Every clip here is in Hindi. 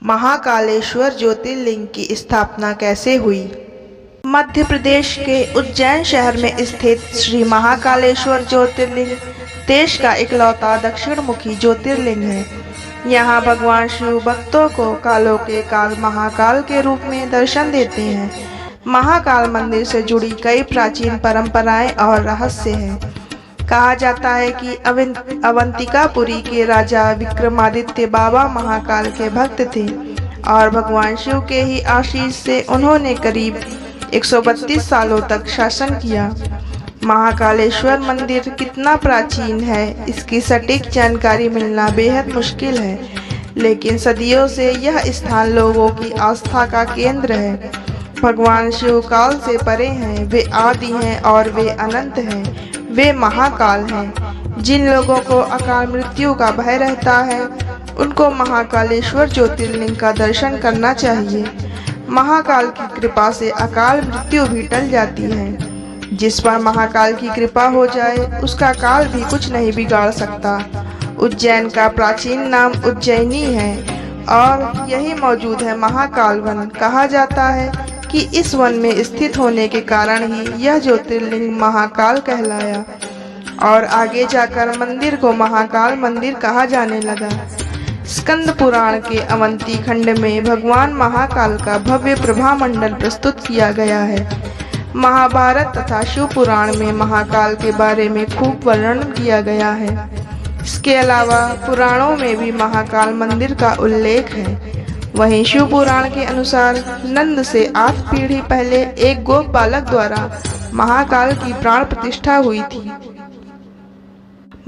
महाकालेश्वर ज्योतिर्लिंग की स्थापना कैसे हुई? मध्य प्रदेश के उज्जैन शहर में स्थित श्री महाकालेश्वर ज्योतिर्लिंग देश का इकलौता दक्षिणमुखी ज्योतिर्लिंग है। यहाँ भगवान शिव भक्तों को कालों के काल महाकाल के रूप में दर्शन देते हैं। महाकाल मंदिर से जुड़ी कई प्राचीन परंपराएं और रहस्य हैं। कहा जाता है कि अवंतिकापुरी के राजा विक्रमादित्य बाबा महाकाल के भक्त थे और भगवान शिव के ही आशीष से उन्होंने करीब 132 सालों तक शासन किया। महाकालेश्वर मंदिर कितना प्राचीन है, इसकी सटीक जानकारी मिलना बेहद मुश्किल है, लेकिन सदियों से यह स्थान लोगों की आस्था का केंद्र है। भगवान शिव काल से परे हैं, वे आदि हैं और वे अनंत हैं। वे महाकाल हैं। जिन लोगों को अकाल मृत्यु का भय रहता है, उनको महाकालेश्वर ज्योतिर्लिंग का दर्शन करना चाहिए। महाकाल की कृपा से अकाल मृत्यु भी टल जाती है। जिस पर महाकाल की कृपा हो जाए, उसका काल भी कुछ नहीं बिगाड़ सकता। उज्जैन का प्राचीन नाम उज्जैनी है और यही मौजूद है महाकाल वन। कहा जाता है कि इस वन में स्थित होने के कारण ही यह ज्योतिर्लिंग महाकाल कहलाया और आगे जाकर मंदिर को महाकाल मंदिर कहा जाने लगा। स्कंद पुराण के अवंती खंड में भगवान महाकाल का भव्य प्रभा मंडल प्रस्तुत किया गया है। महाभारत तथा शिव पुराण में महाकाल के बारे में खूब वर्णन किया गया है। इसके अलावा पुराणों में भी महाकाल मंदिर का उल्लेख है। वहीं शिव पुराण के अनुसार नंद से 8 पीढ़ी पहले एक गोप बालक द्वारा महाकाल की प्राण प्रतिष्ठा हुई थी।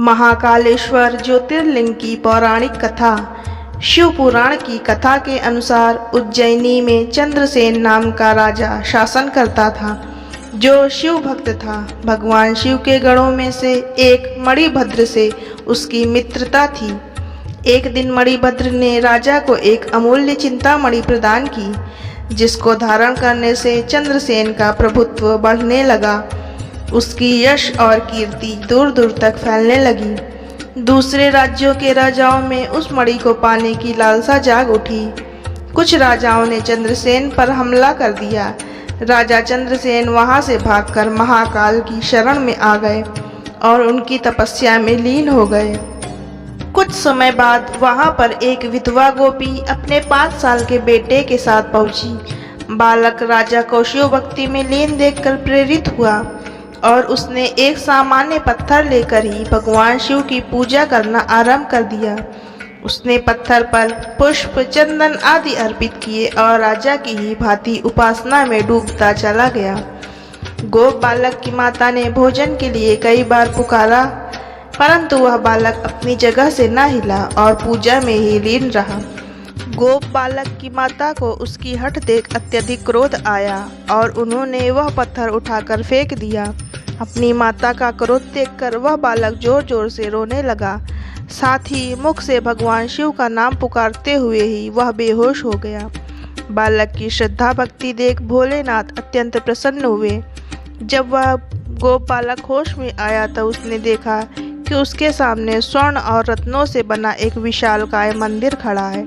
महाकालेश्वर ज्योतिर्लिंग की पौराणिक कथा। शिव पुराण की कथा के अनुसार उज्जैनी में चंद्रसेन नाम का राजा शासन करता था, जो शिव भक्त था। भगवान शिव के गणों में से एक मणिभद्र से उसकी मित्रता थी। एक दिन मणिभद्र ने राजा को एक अमूल्य चिंतामणि प्रदान की, जिसको धारण करने से चंद्रसेन का प्रभुत्व बढ़ने लगा। उसकी यश और कीर्ति दूर दूर तक फैलने लगी। दूसरे राज्यों के राजाओं में उस मणि को पाने की लालसा जाग उठी। कुछ राजाओं ने चंद्रसेन पर हमला कर दिया। राजा चंद्रसेन वहां से भागकर महाकाल की शरण में आ गए और उनकी तपस्या में लीन हो गए। कुछ समय बाद वहां पर एक विधवा गोपी अपने 5 साल के बेटे के साथ पहुंची। बालक राजा को शिव भक्ति में लीन देखकर प्रेरित हुआ और उसने एक सामान्य पत्थर लेकर ही भगवान शिव की पूजा करना आरंभ कर दिया। उसने पत्थर पर पुष्प, चंदन आदि अर्पित किए और राजा की ही भांति उपासना में डूबता चला गया। गोप बालक की माता ने भोजन के लिए कई बार पुकारा, परंतु वह बालक अपनी जगह से न हिला और पूजा में ही लीन रहा। गोप बालक की माता को उसकी हठ देख अत्यधिक क्रोध आया और उन्होंने वह पत्थर उठाकर फेंक दिया। अपनी माता का क्रोध देखकर वह बालक जोर जोर से रोने लगा। साथ ही मुख से भगवान शिव का नाम पुकारते हुए ही वह बेहोश हो गया। बालक की श्रद्धा भक्ति देख भोलेनाथ अत्यंत प्रसन्न हुए। जब वह गोप बालक होश में आया तो उसने देखा कि उसके सामने स्वर्ण और रत्नों से बना एक विशालकाय मंदिर खड़ा है,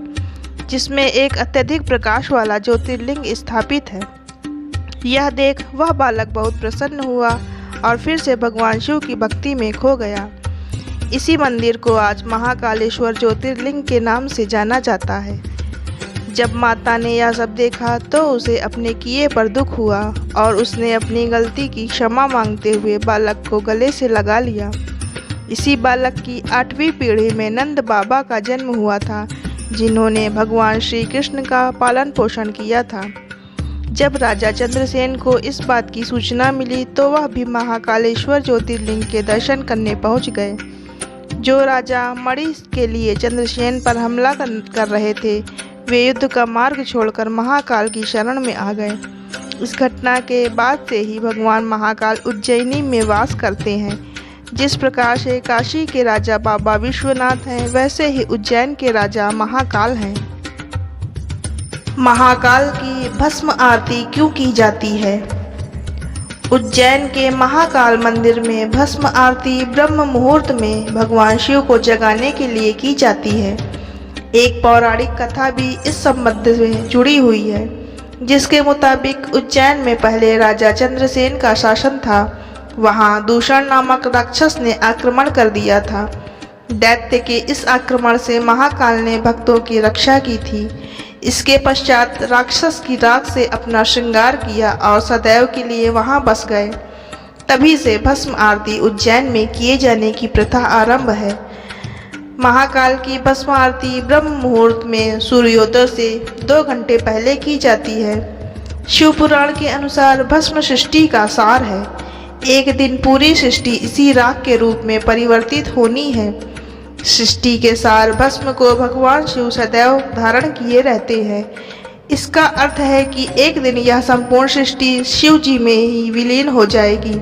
जिसमें एक अत्यधिक प्रकाश वाला ज्योतिर्लिंग स्थापित है। यह देख वह बालक बहुत प्रसन्न हुआ और फिर से भगवान शिव की भक्ति में खो गया। इसी मंदिर को आज महाकालेश्वर ज्योतिर्लिंग के नाम से जाना जाता है। जब माता ने यह सब देखा तो उसे अपने किए पर दुख हुआ और उसने अपनी गलती की क्षमा मांगते हुए बालक को गले से लगा लिया। इसी बालक की 8वीं पीढ़ी में नंद बाबा का जन्म हुआ था, जिन्होंने भगवान श्री कृष्ण का पालन पोषण किया था। जब राजा चंद्रसेन को इस बात की सूचना मिली तो वह भी महाकालेश्वर ज्योतिर्लिंग के दर्शन करने पहुंच गए। जो राजा मणि के लिए चंद्रसेन पर हमला कर रहे थे, वे युद्ध का मार्ग छोड़कर महाकाल की शरण में आ गए। इस घटना के बाद से ही भगवान महाकाल उज्जैनी में वास करते हैं। जिस प्रकार से काशी के राजा बाबा विश्वनाथ हैं, वैसे ही उज्जैन के राजा महाकाल हैं। महाकाल की भस्म आरती क्यों की जाती है? उज्जैन के महाकाल मंदिर में भस्म आरती ब्रह्म मुहूर्त में भगवान शिव को जगाने के लिए की जाती है। एक पौराणिक कथा भी इस संबंध में जुड़ी हुई है, जिसके मुताबिक उज्जैन में पहले राजा चंद्रसेन का शासन था। वहां दूषण नामक राक्षस ने आक्रमण कर दिया था। दैत्य के इस आक्रमण से महाकाल ने भक्तों की रक्षा की थी। इसके पश्चात राक्षस की राख से अपना श्रृंगार किया और सदैव के लिए वहां बस गए। तभी से भस्म आरती उज्जैन में किए जाने की प्रथा आरंभ है। महाकाल की भस्म आरती ब्रह्म मुहूर्त में सूर्योदय से 2 घंटे पहले की जाती है। शिव पुराण के अनुसार भस्म सृष्टि का सार है। एक दिन पूरी सृष्टि इसी राख के रूप में परिवर्तित होनी है। सृष्टि के सार भस्म को भगवान शिव सदैव धारण किए रहते हैं। इसका अर्थ है कि एक दिन यह संपूर्ण सृष्टि शिव जी में ही विलीन हो जाएगी।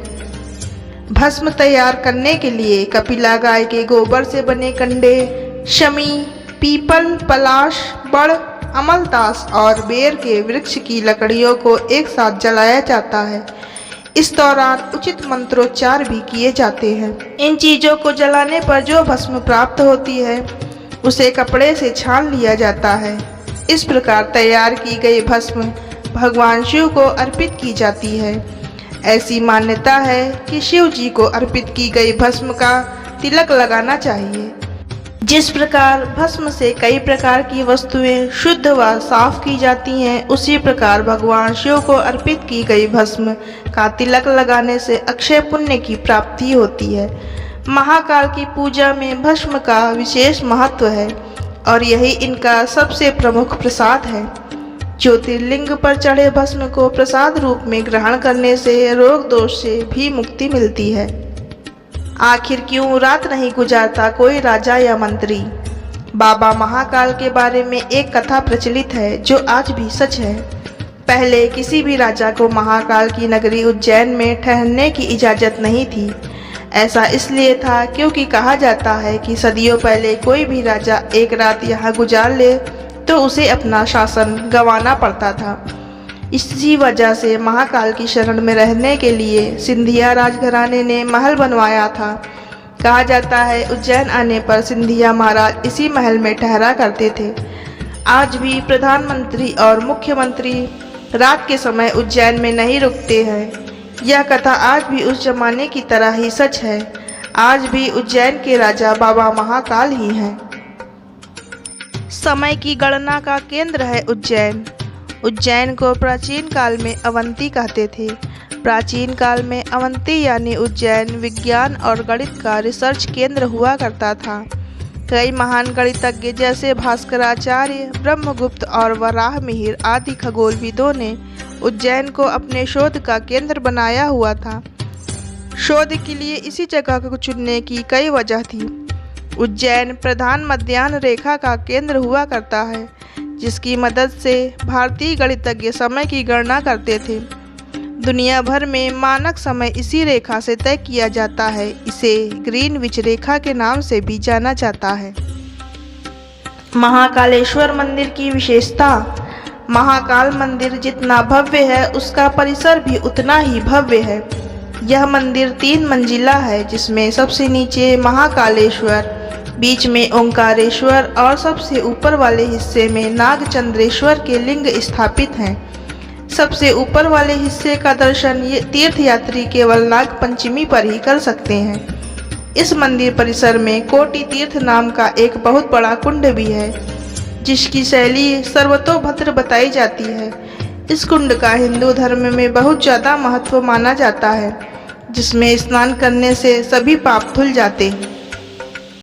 भस्म तैयार करने के लिए कपिला गाय के गोबर से बने कंडे, शमी, पीपल, पलाश, बड़, अमलतास और बेर के वृक्ष की लकड़ियों को एक साथ जलाया जाता है। इस दौरान उचित मंत्रोच्चार भी किए जाते हैं। इन चीजों को जलाने पर जो भस्म प्राप्त होती है उसे कपड़े से छान लिया जाता है। इस प्रकार तैयार की गई भस्म भगवान शिव को अर्पित की जाती है। ऐसी मान्यता है कि शिव जी को अर्पित की गई भस्म का तिलक लगाना चाहिए। जिस प्रकार भस्म से कई प्रकार की वस्तुएं शुद्ध व साफ की जाती हैं, उसी प्रकार भगवान शिव को अर्पित की गई भस्म का तिलक लगाने से अक्षय पुण्य की प्राप्ति होती है। महाकाल की पूजा में भस्म का विशेष महत्व है और यही इनका सबसे प्रमुख प्रसाद है। ज्योतिर्लिंग पर चढ़े भस्म को प्रसाद रूप में ग्रहण करने से रोग दोष से भी मुक्ति मिलती है। आखिर क्यों रात नहीं गुजारता कोई राजा या मंत्री? बाबा महाकाल के बारे में एक कथा प्रचलित है जो आज भी सच है। पहले किसी भी राजा को महाकाल की नगरी उज्जैन में ठहरने की इजाज़त नहीं थी। ऐसा इसलिए था क्योंकि कहा जाता है कि सदियों पहले कोई भी राजा एक रात यहाँ गुजार ले तो उसे अपना शासन गंवाना पड़ता था। इसी वजह से महाकाल की शरण में रहने के लिए सिंधिया राजघराने ने महल बनवाया था। कहा जाता है उज्जैन आने पर सिंधिया महाराज इसी महल में ठहरा करते थे। आज भी प्रधानमंत्री और मुख्यमंत्री रात के समय उज्जैन में नहीं रुकते हैं। यह कथा आज भी उस जमाने की तरह ही सच है। आज भी उज्जैन के राजा बाबा महाकाल ही हैं। समय की गणना का केंद्र है उज्जैन। उज्जैन को प्राचीन काल में अवंती कहते थे। प्राचीन काल में अवंती यानी उज्जैन विज्ञान और गणित का रिसर्च केंद्र हुआ करता था। कई महान गणितज्ञ जैसे भास्कराचार्य, ब्रह्मगुप्त और वराहमिहिर आदि खगोलविदों ने उज्जैन को अपने शोध का केंद्र बनाया हुआ था। शोध के लिए इसी जगह को चुनने की कई वजह थी। उज्जैन प्रधान मध्याह्न रेखा का केंद्र हुआ करता है, जिसकी मदद से भारतीय गणितज्ञ समय की गणना करते थे। दुनिया भर में मानक समय इसी रेखा से तय किया जाता है। इसे ग्रीनविच रेखा के नाम से भी जाना जाता है। महाकालेश्वर मंदिर की विशेषता। महाकाल मंदिर जितना भव्य है उसका परिसर भी उतना ही भव्य है। यह मंदिर 3 मंजिला है, जिसमें सबसे नीचे महाकालेश्वर, बीच में ओंकारेश्वर और सबसे ऊपर वाले हिस्से में नागचंद्रेश्वर के लिंग स्थापित हैं। सबसे ऊपर वाले हिस्से का दर्शन ये तीर्थयात्री केवल नाग पंचमी पर ही कर सकते हैं। इस मंदिर परिसर में कोटि तीर्थ नाम का एक बहुत बड़ा कुंड भी है, जिसकी शैली सर्वतोभद्र बताई जाती है। इस कुंड का हिंदू धर्म में बहुत ज़्यादा महत्व माना जाता है, जिसमें स्नान करने से सभी पाप धुल जाते हैं।